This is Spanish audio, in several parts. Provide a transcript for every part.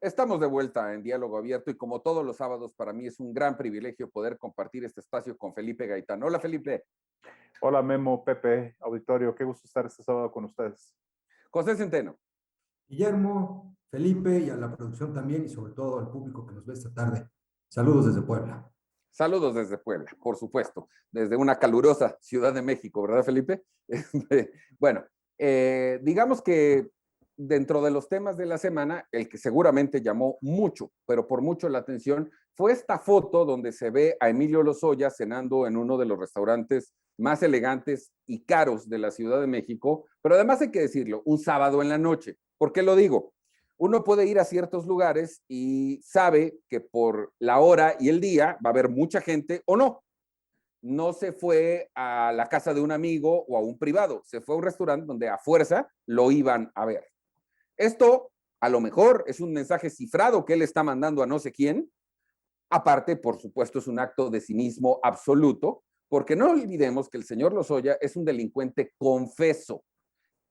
Estamos de vuelta en Diálogo Abierto y como todos los sábados, para mí es un gran privilegio poder compartir este espacio con Felipe Gaitán. Hola, Felipe. Hola, Memo, Pepe, auditorio. Qué gusto estar este sábado con ustedes. José Centeno. Guillermo, Felipe y a la producción también y sobre todo al público que nos ve esta tarde. Saludos desde Puebla. Saludos desde Puebla, por supuesto, desde una calurosa Ciudad de México, ¿verdad, Felipe? Bueno, digamos que dentro de los temas de la semana, el que seguramente llamó mucho, pero por mucho la atención, fue esta foto donde se ve a Emilio Lozoya cenando en uno de los restaurantes más elegantes y caros de la Ciudad de México, pero además hay que decirlo, un sábado en la noche. ¿Por qué lo digo? Uno puede ir a ciertos lugares y sabe que por la hora y el día va a haber mucha gente o no. No se fue a la casa de un amigo o a un privado, se fue a un restaurante donde a fuerza lo iban a ver. Esto a lo mejor es un mensaje cifrado que él está mandando a no sé quién. Aparte, por supuesto, es un acto de cinismo absoluto, porque no olvidemos que el señor Lozoya es un delincuente confeso,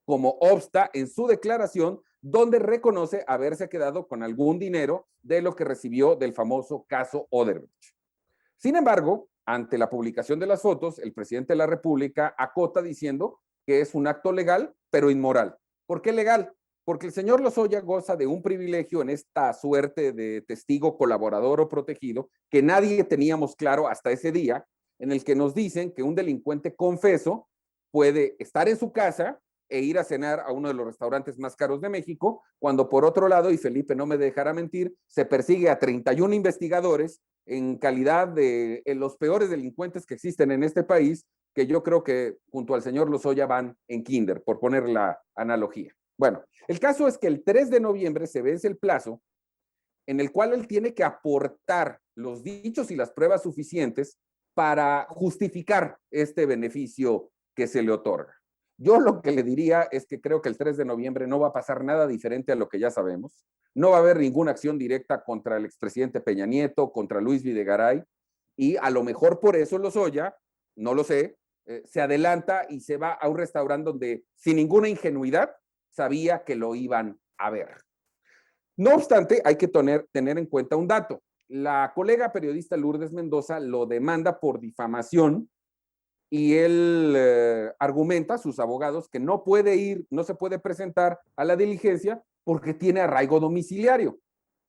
como obsta en su declaración, donde reconoce haberse quedado con algún dinero de lo que recibió del famoso caso Odebrecht. Sin embargo, ante la publicación de las fotos, el presidente de la República acota diciendo que es un acto legal, pero inmoral. ¿Por qué legal? Porque el señor Lozoya goza de un privilegio en esta suerte de testigo colaborador o protegido que nadie teníamos claro hasta ese día, en el que nos dicen que un delincuente confeso puede estar en su casa e ir a cenar a uno de los restaurantes más caros de México, cuando por otro lado, y Felipe no me dejará mentir, se persigue a 31 investigadores en calidad de los peores delincuentes que existen en este país, que yo creo que junto al señor Lozoya van en kinder, por poner la analogía. Bueno, el caso es que el 3 de noviembre se vence el plazo en el cual él tiene que aportar los dichos y las pruebas suficientes para justificar este beneficio que se le otorga. Yo lo que le diría es que creo que el 3 de noviembre no va a pasar nada diferente a lo que ya sabemos. No va a haber ninguna acción directa contra el expresidente Peña Nieto, contra Luis Videgaray, y a lo mejor por eso Lozoya, no lo sé, se adelanta y se va a un restaurante donde sin ninguna ingenuidad sabía que lo iban a ver. No obstante, hay que tener en cuenta un dato. La colega periodista Lourdes Mendoza lo demanda por difamación y él argumenta a sus abogados que no puede ir, no se puede presentar a la diligencia porque tiene arraigo domiciliario,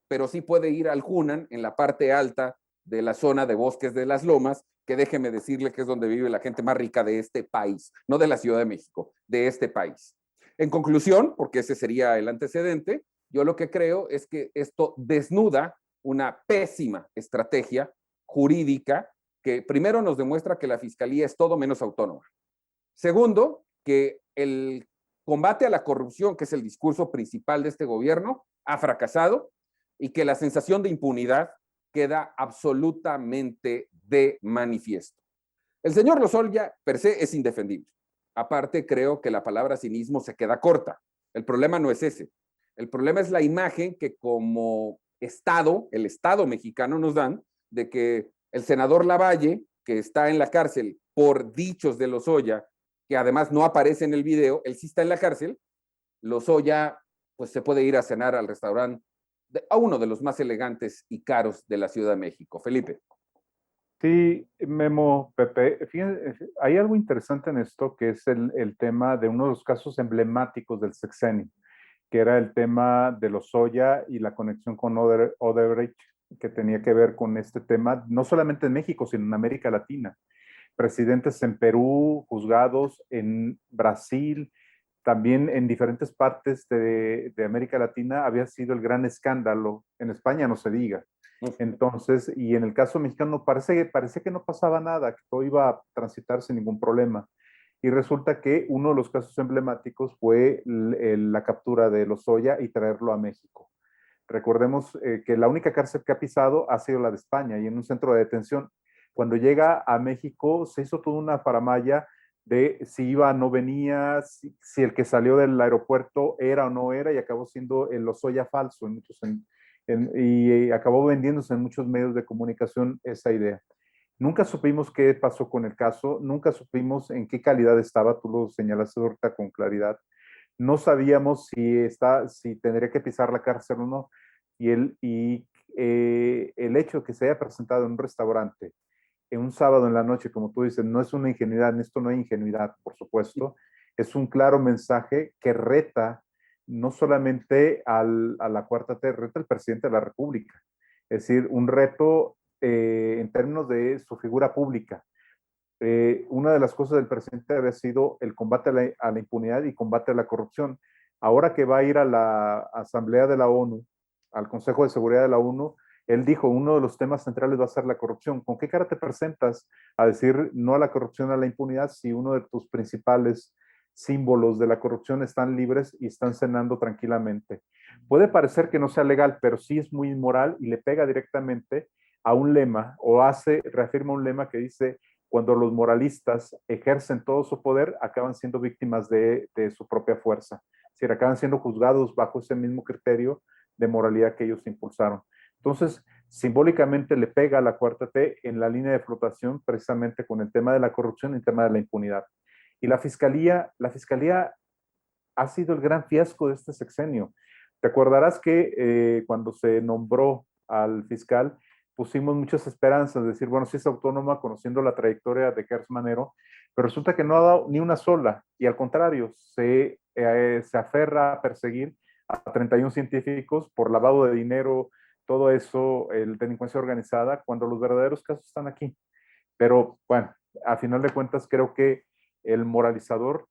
pero sí puede ir al Hunan en la parte alta de la zona de Bosques de las Lomas, que déjeme decirle que es donde vive la gente más rica de este país, no de la Ciudad de México, de este país. En conclusión, porque ese sería el antecedente, yo lo que creo es que esto desnuda una pésima estrategia jurídica que primero nos demuestra que la fiscalía es todo menos autónoma. Segundo, que el combate a la corrupción, que es el discurso principal de este gobierno, ha fracasado y que la sensación de impunidad queda absolutamente de manifiesto. El señor Lozoya per se es indefendible. Aparte, creo que la palabra cinismo se queda corta. El problema no es ese. El problema es la imagen que como Estado, el Estado mexicano nos dan de que el senador Lavalle, que está en la cárcel por dichos de Lozoya, que además no aparece en el video, él sí está en la cárcel, Lozoya pues se puede ir a cenar al restaurante a uno de los más elegantes y caros de la Ciudad de México. Felipe. Sí, Memo, Pepe, fíjense, hay algo interesante en esto que es el tema de uno de los casos emblemáticos del sexenio, que era el tema de Lozoya y la conexión con Odebrecht, que tenía que ver con este tema, no solamente en México, sino en América Latina. Presidentes en Perú, juzgados en Brasil, también en diferentes partes de América Latina había sido el gran escándalo. En España no se diga. Entonces, y en el caso mexicano parece que no pasaba nada, que todo iba a transitar sin ningún problema. Y resulta que uno de los casos emblemáticos fue la captura de Lozoya y traerlo a México. Recordemos que la única cárcel que ha pisado ha sido la de España y en un centro de detención. Cuando llega a México se hizo toda una faramalla de si iba o no venía, si el que salió del aeropuerto era o no era, y acabó siendo el Lozoya falso y acabó vendiéndose en muchos medios de comunicación esa idea. Nunca supimos qué pasó con el caso, nunca supimos en qué calidad estaba, tú lo señalaste ahorita con claridad. No sabíamos si tendría que pisar la cárcel o no. el hecho de que se haya presentado en un restaurante en un sábado en la noche, como tú dices, no es una ingenuidad, en esto no hay ingenuidad, por supuesto, es un claro mensaje que reta no solamente a la cuarta T, reta al presidente de la República. Es decir, un reto en términos de su figura pública. Una de las cosas del presidente había sido el combate a la impunidad y combate a la corrupción. Ahora que va a ir a la Asamblea de la ONU, al Consejo de Seguridad de la ONU, él dijo, uno de los temas centrales va a ser la corrupción. ¿Con qué cara te presentas a decir no a la corrupción, a la impunidad, si uno de tus principales símbolos de la corrupción están libres y están cenando tranquilamente? Puede parecer que no sea legal, pero sí es muy inmoral y le pega directamente a un lema o reafirma un lema que dice, cuando los moralistas ejercen todo su poder, acaban siendo víctimas de su propia fuerza. Es decir, acaban siendo juzgados bajo ese mismo criterio de moralidad que ellos impulsaron. Entonces, simbólicamente le pega a la cuarta T en la línea de flotación precisamente con el tema de la corrupción y el tema de la impunidad. Y la fiscalía ha sido el gran fiasco de este sexenio. Te acordarás que cuando se nombró al fiscal, pusimos muchas esperanzas, de decir, bueno, sí es autónoma, conociendo la trayectoria de Gertz Manero, pero resulta que no ha dado ni una sola, y al contrario, se aferra a perseguir a 31 científicos por lavado de dinero, todo eso, delincuencia organizada, cuando los verdaderos casos están aquí. Pero bueno, a final de cuentas creo que el moralizador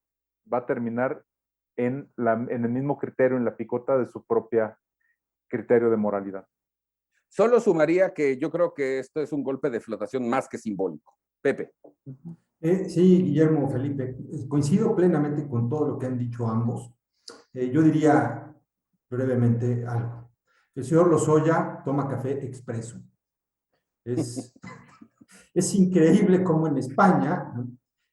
va a terminar en el mismo criterio, en la picota de su propia criterio de moralidad. Solo sumaría que yo creo que esto es un golpe de flotación más que simbólico. Pepe. Sí, Guillermo, Felipe, coincido plenamente con todo lo que han dicho ambos. Yo diría brevemente algo. El señor Lozoya toma café expreso. Es increíble cómo en España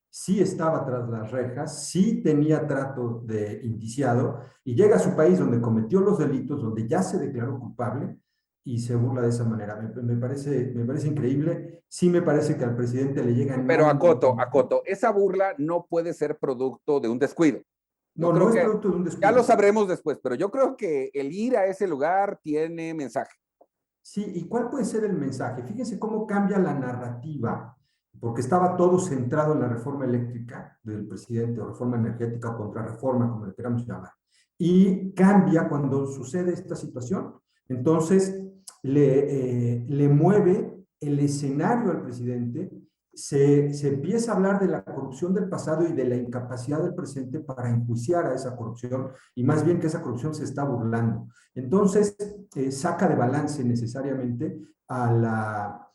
sí estaba tras las rejas, sí tenía trato de indiciado, y llega a su país donde cometió los delitos, donde ya se declaró culpable, y se burla de esa manera. Me parece increíble. Sí me parece que al presidente le llegan... Pero acoto, esa burla no puede ser producto de un descuido. Yo no, creo no es que producto de un descuido. ya lo sabremos después, pero yo creo que el ir a ese lugar tiene mensaje. Sí, ¿y cuál puede ser el mensaje? Fíjense cómo cambia la narrativa, porque estaba todo centrado en la reforma eléctrica del presidente, o reforma energética, o contrarreforma, como le queramos llamar. Y cambia cuando sucede esta situación. Entonces, le mueve el escenario al presidente, se empieza a hablar de la corrupción del pasado y de la incapacidad del presente para enjuiciar a esa corrupción, y más bien que esa corrupción se está burlando. Entonces, saca de balance necesariamente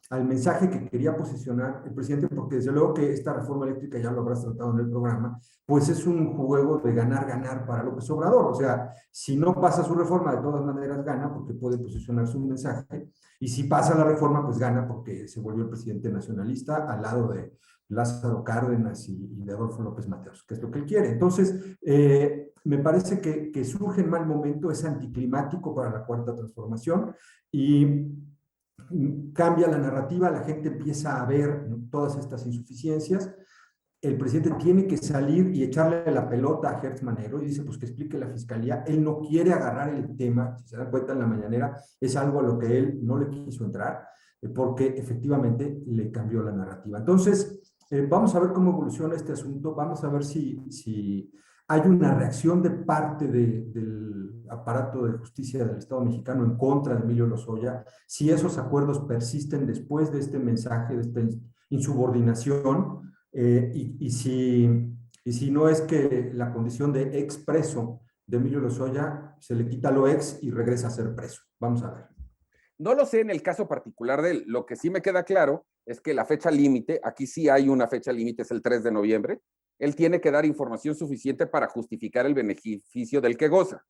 al mensaje que quería posicionar el presidente, porque desde luego que esta reforma eléctrica, ya lo habrás tratado en el programa, pues es un juego de ganar para López Obrador. O sea, si no pasa su reforma, de todas maneras gana, porque puede posicionar su mensaje, y si pasa la reforma, pues gana porque se volvió el presidente nacionalista al lado de Lázaro Cárdenas y de Adolfo López Mateos, que es lo que él quiere. Entonces, me parece que surge en mal momento, es anticlimático para la cuarta transformación, y cambia la narrativa, la gente empieza a ver, ¿no?, todas estas insuficiencias. El presidente tiene que salir y echarle la pelota a Gertz Manero y dice, pues que explique la fiscalía. Él no quiere agarrar el tema, si se dan cuenta en la mañanera, es algo a lo que él no le quiso entrar, porque efectivamente le cambió la narrativa. Entonces, vamos a ver cómo evoluciona este asunto, vamos a ver si hay una reacción de parte del aparato de justicia del Estado mexicano en contra de Emilio Lozoya, si esos acuerdos persisten después de este mensaje, de esta insubordinación, y si no es que la condición de expreso de Emilio Lozoya se le quita lo ex y regresa a ser preso. Vamos a ver. No lo sé en el caso particular de él. Lo que sí me queda claro es que la fecha límite, aquí sí hay una fecha límite, es el 3 de noviembre. Él tiene que dar información suficiente para justificar el beneficio del que goza.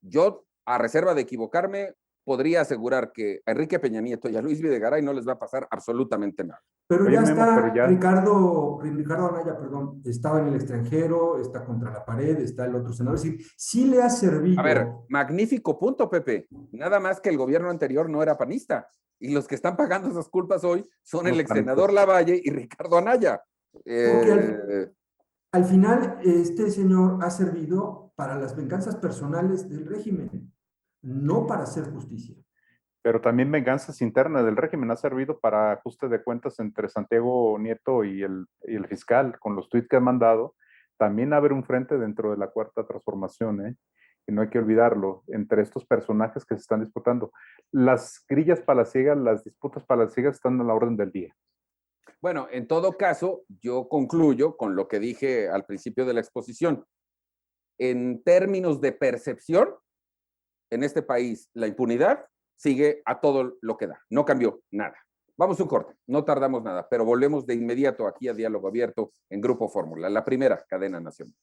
Yo, a reserva de equivocarme, podría asegurar que a Enrique Peña Nieto y a Luis Videgaray no les va a pasar absolutamente nada. Pero ya está, Ricardo Anaya, perdón, estaba en el extranjero, está contra la pared, está el otro senador. Es decir, sí le ha servido. A ver, magnífico punto, Pepe. Nada más que el gobierno anterior no era panista. Y los que están pagando esas culpas hoy son el exsenador Lavalle y Ricardo Anaya. Porque al final, este señor ha servido para las venganzas personales del régimen. no para hacer justicia. Pero también venganzas internas del régimen ha servido para ajuste de cuentas entre Santiago Nieto y el fiscal, con los tuits que han mandado. También haber un frente dentro de la Cuarta Transformación, ¿eh? Y no hay que olvidarlo, entre estos personajes que se están disputando. Las grillas palaciegas, las disputas palaciegas están a la orden del día. Bueno, en todo caso, yo concluyo con lo que dije al principio de la exposición. En términos de percepción, en este país la impunidad sigue a todo lo que da, no cambió nada. Vamos a un corte, no tardamos nada, pero volvemos de inmediato aquí a Diálogo Abierto en Grupo Fórmula, la primera cadena nacional.